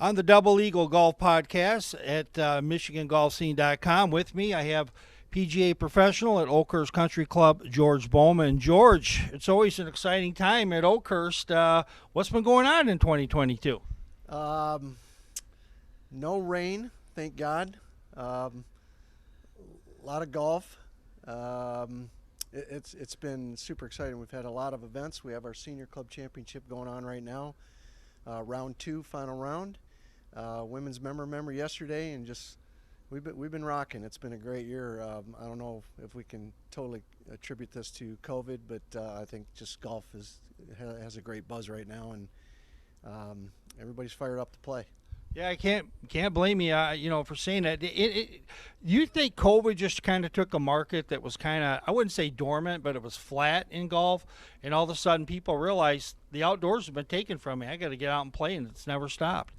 On the Double Eagle Golf Podcast at MichiganGolfScene.com. With me, I have PGA professional at Oakhurst Country Club, George Bowman. George, it's always an exciting time at Oakhurst. What's been going on in 2022? No rain, thank God. A lot of golf. It's been super exciting. We've had a lot of events. We have our Senior Club Championship going on right now. Round 2, final round. Women's member yesterday, and just we've been rocking. It's been a great year. I don't know if we can totally attribute this to COVID, but I think just golf has a great buzz right now, and everybody's fired up to play. Yeah, I can't blame you, for saying that. You think COVID just kind of took a market that was kind of, I wouldn't say dormant, but it was flat in golf, and all of a sudden people realized the outdoors have been taken from me. I got to get out and play, and it's never stopped.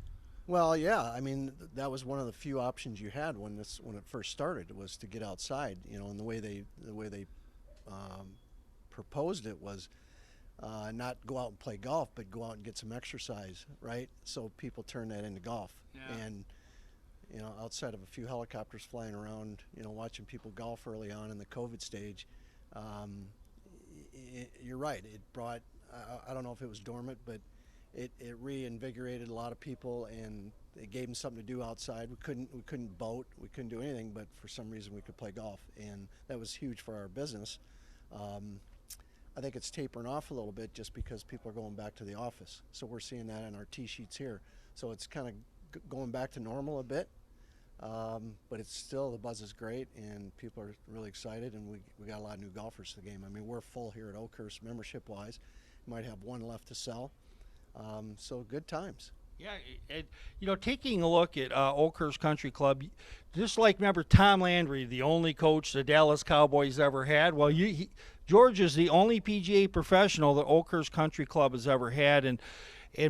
Well, yeah, I mean that was one of the few options you had when it first started, was to get outside. And the way they proposed it was not go out and play golf, but go out and get some exercise, right? So people turn that into golf. Yeah. And outside of a few helicopters flying around, watching people golf early on in the COVID stage, you're right. It brought, I don't know if it was dormant, but it reinvigorated a lot of people, and it gave them something to do outside. We couldn't boat, we couldn't do anything, but for some reason we could play golf, and that was huge for our business. I think it's tapering off a little bit just because people are going back to the office. So we're seeing that on our tee sheets here. So it's kind of going back to normal a bit, but it's still, the buzz is great, and people are really excited, and we got a lot of new golfers to the game. I mean, we're full here at Oakhurst membership-wise. Might have one left to sell. So good times. Yeah, taking a look at Oakhurst Country Club, just like, remember Tom Landry, the only coach the Dallas Cowboys ever had? Well, George is the only PGA professional that Oakhurst Country Club has ever had. And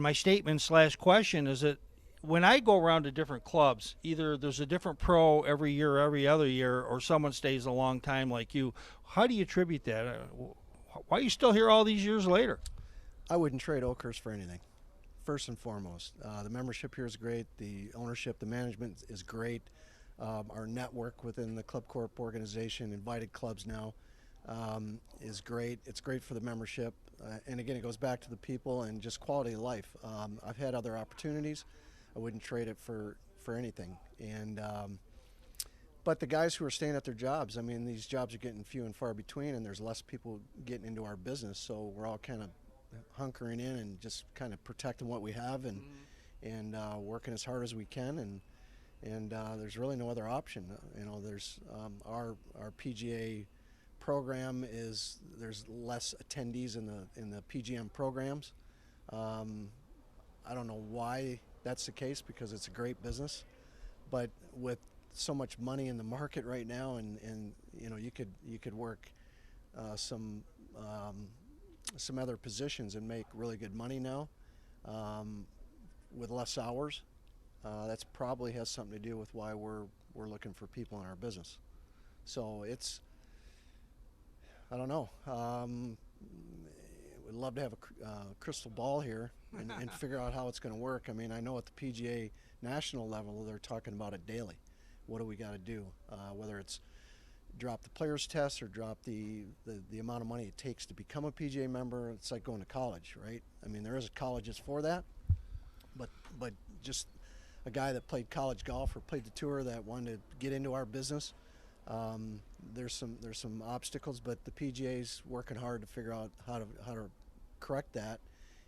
my statement / question is that when I go around to different clubs, either there's a different pro every year or every other year, or someone stays a long time like you. How do you attribute that? Why are you still here all these years later? I wouldn't trade Oakhurst for anything. First and foremost, the membership here is great. The ownership, the management is great. Our network within the Club Corp organization, invited clubs now, is great. It's great for the membership. And again, it goes back to the people and just quality of life. I've had other opportunities. I wouldn't trade it for anything. And but the guys who are staying at their jobs, I mean, these jobs are getting few and far between, and there's less people getting into our business. So we're all kind of hunkering in and just kind of protecting what we have, and working as hard as we can, and there's really no other option. There's our PGA program there's less attendees in the PGM programs. I don't know why that's the case, because it's a great business, but with so much money in the market right now, and you could work some other positions and make really good money now, with less hours. That's probably has something to do with why we're looking for people in our business. So I don't know. We'd love to have a crystal ball here and figure out how it's going to work. I mean, I know at the PGA national level they're talking about it daily. What do we got to do? Whether it's drop the players test or drop the amount of money it takes to become a PGA member. It's like going to college, right? I mean, there is colleges for that, but just a guy that played college golf or played the tour that wanted to get into our business, there's some obstacles, but the PGA's working hard to figure out how to correct that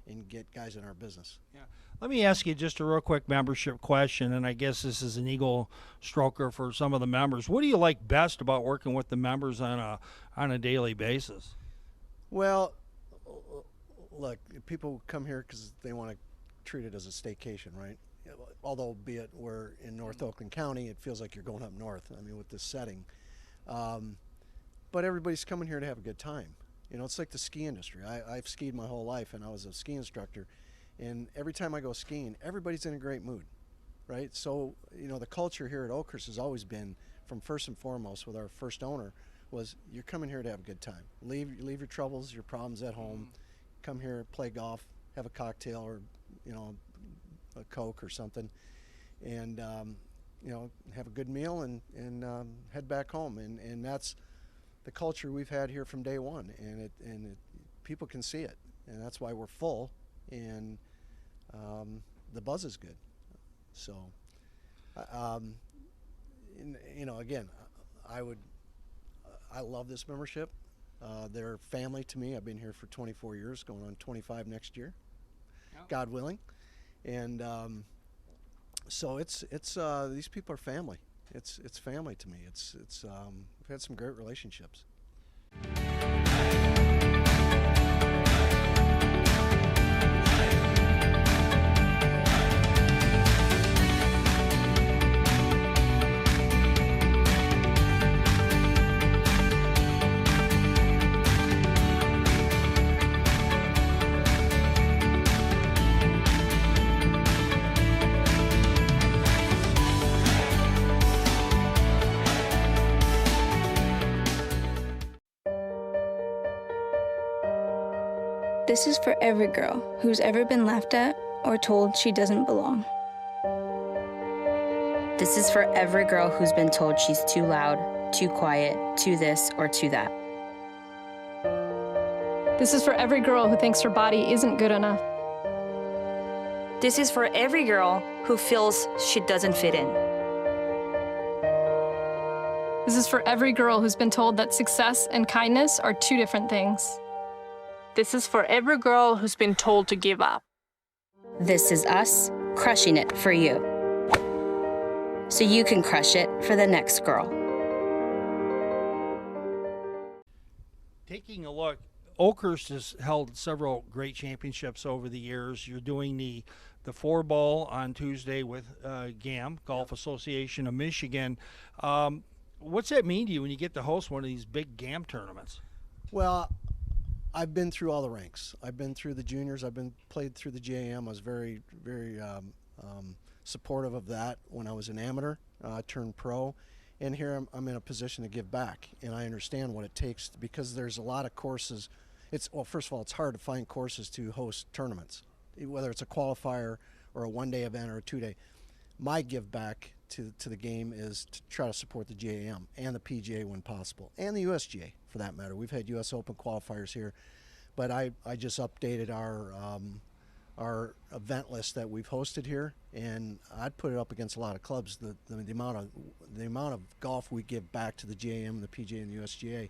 and get guys in our business. Yeah. Let me ask you just a real quick membership question, and I guess this is an ego stroker for some of the members. What do you like best about working with the members on a daily basis? Well, look, people come here because they want to treat it as a staycation, right? Although, be it we're in North Oakland County, it feels like you're going up north, I mean, with this setting. But everybody's coming here to have a good time. It's like the ski industry. I've skied my whole life, and I was a ski instructor. And every time I go skiing, everybody's in a great mood, right? So, the culture here at Oakhurst has always been, from first and foremost with our first owner, was you're coming here to have a good time. Leave your troubles, your problems at home. Come here, play golf, have a cocktail, or a Coke or something, and have a good meal and head back home. And that's the culture we've had here from day one, and people can see it, and that's why we're full, and the buzz is good. So, again, I love this membership. They're family to me. I've been here for 24 years, going on 25 next year, God willing, and so it's these people are family. It's family to me. We've had some great relationships. This is for every girl who's ever been laughed at or told she doesn't belong. This is for every girl who's been told she's too loud, too quiet, too this or too that. This is for every girl who thinks her body isn't good enough. This is for every girl who feels she doesn't fit in. This is for every girl who's been told that success and kindness are two different things. This is for every girl who's been told to give up. This is us crushing it for you, so you can crush it for the next girl. Taking a look, Oakhurst has held several great championships over the years. You're doing the 4-ball on Tuesday with GAM, Golf Association of Michigan. What's that mean to you when you get to host one of these big GAM tournaments? Well, I've been through all the ranks. I've been through the juniors. I've been played through the JAM. I was very, very supportive of that when I was an amateur. I turned pro, and here I'm in a position to give back. And I understand what it takes because there's a lot of courses. First of all, it's hard to find courses to host tournaments, whether it's a qualifier or a one-day event or a two-day. My give back to the game is to try to support the JAM and the PGA when possible, and the USGA for that matter. We've had US Open qualifiers here, but I just updated our event list that we've hosted here, and I'd put it up against a lot of clubs. The amount of golf we give back to the JAM, the PGA, and the USGA.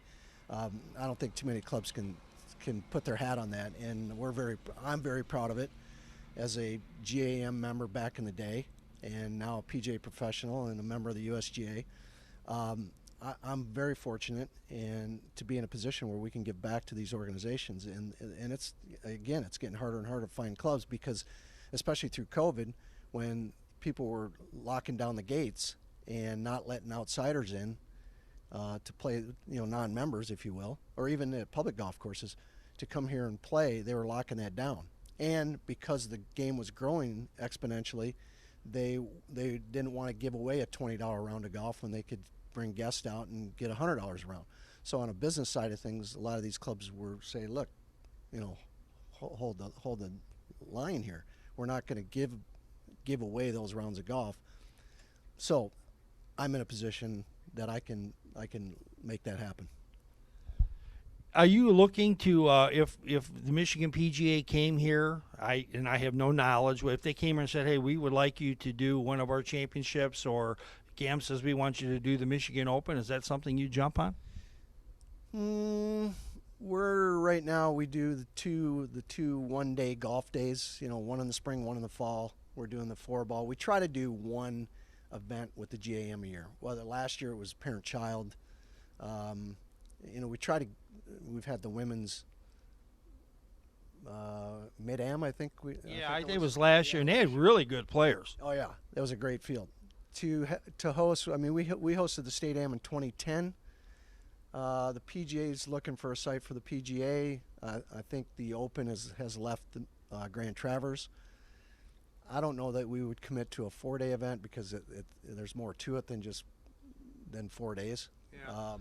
I don't think too many clubs can put their hat on that, and I'm very proud of it as a JAM member back in the day, and now a PGA professional and a member of the USGA. I'm very fortunate and to be in a position where we can give back to these organizations, and it's getting harder and harder to find clubs because, especially through COVID, when people were locking down the gates and not letting outsiders in to play, non-members, if you will, or even at public golf courses to come here and play, they were locking that down. And because the game was growing exponentially, they didn't want to give away a $20 round of golf when they could bring guests out and get $100 a round. So on a business side of things, a lot of these clubs were saying, look, hold the line here. We're not going to give away those rounds of golf. So I'm in a position that I can make that happen. Are you looking to if the Michigan PGA came here, I have no knowledge, if they came here and said, hey, we would like you to do one of our championships, or GAM says we want you to do the Michigan Open, is that something you jump on? We're right now we do the two one-day golf days, one in the spring, one in the fall. We're doing the 4-ball. We try to do one event with the GAM a year. Well, last year it was parent-child. We've had the women's Mid-Am, I think. I think it was last year, and they had really good players. Oh yeah, that was a great field. To host, we hosted the State Am in 2010. The PGA is looking for a site for the PGA. I think the Open has left the Grand Traverse. I don't know that we would commit to a 4-day event because there's more to it than 4 days. Yeah.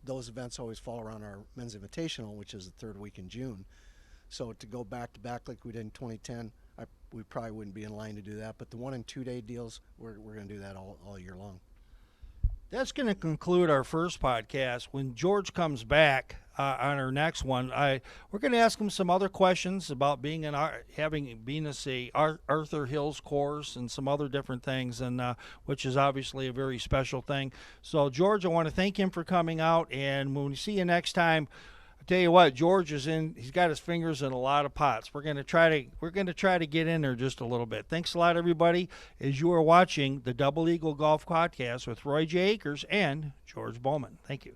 Those events always fall around our Men's Invitational, which is the third week in June. So to go back to back like we did in 2010, we probably wouldn't be in line to do that. But the 1 and 2 day deals, we're going to do that all year long. That's going to conclude our first podcast. When George comes back on our next one, we're going to ask him some other questions about being being a Arthur Hills course and some other different things, and which is obviously a very special thing. So, George, I want to thank him for coming out, and when we see you next time, I tell you what, George he's got his fingers in a lot of pots. We're going to try to get in there just a little bit. Thanks a lot, everybody, as you are watching the Double Eagle Golf Podcast with Roy J. Akers and George Bowman. Thank you.